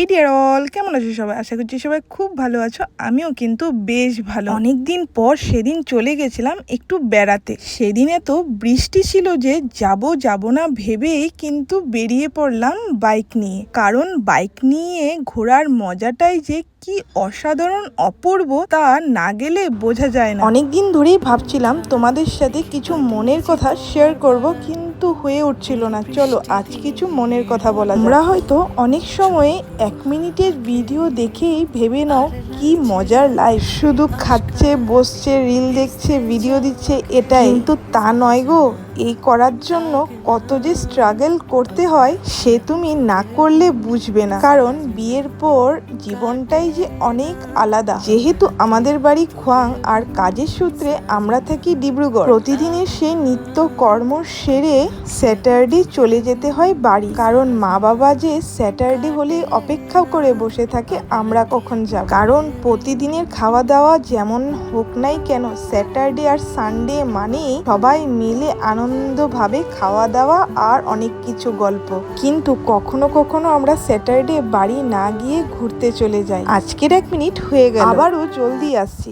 Deer all, কেমন আছো সবাই? আশা করছি সবাই খুব ভালো আছো। আমিও কিন্তু বেশ ভালো। অনেকদিন পর সেদিন চলে গেছিলাম একটু বেড়াতে। সেদিনে তো বৃষ্টি ছিল যে যাব না ভেবেই কিন্তু বেরিয়ে পড়লাম বাইক নিয়ে। কারণ বাইক নিয়ে ঘোরার মজাটাই যে কি অসাধারণ অপূর্ব তা না গেলে বোঝা যায় না। অনেকদিন ধরেই ভাবছিলাম তোমাদের সাথে কিছু মনের কথা শেয়ার করব, কিন্তু হয়ে উঠছিল না। চলো আজ কিছু মনের কথা বলা যাক। আমরা হয়তো অনেক সময় 1 মিনিটের ভিডিও দেখেই ভেবে নাও কি মজার লাইফ, শুধু খাচ্ছে, বসছে, রিল দেখছে, ভিডিও দিচ্ছে, এটাই। কিন্তু তা নয় গো, এই করার জন্য কত যে স্ট্রাগল করতে হয় সে তুমি না করলে বুঝবে না। কারণ বিয়ের পর জীবনটাই যে অনেক আলাদা। যেহেতু আমাদের বাড়ি খোয়াং আর কাজের সূত্রে আমরা থাকি ডিব্রুগড়, প্রতিদিনের সেই নিত্য কর্ম সেরে স্যাটারডে চলে যেতে হয় বাড়ি। কারণ মা বাবা যে স্যাটারডে হলে অপেক্ষা করে বসে থাকে আমরা কখন যাব। কারণ প্রতিদিনের খাওয়া দাওয়া যেমন হোক নাই কেন, স্যাটারডে আর সানডে মানে সবাই মিলে আনন্দভাবে খাওয়া দাওয়া আর অনেক কিছু গল্প। কিন্তু কখনো কখনো আমরা স্যাটারডে বাড়ি না গিয়ে ঘুরতে চলে যাই। আজকের 1 মিনিট হয়ে গেল, আবারও জলদি আসছি।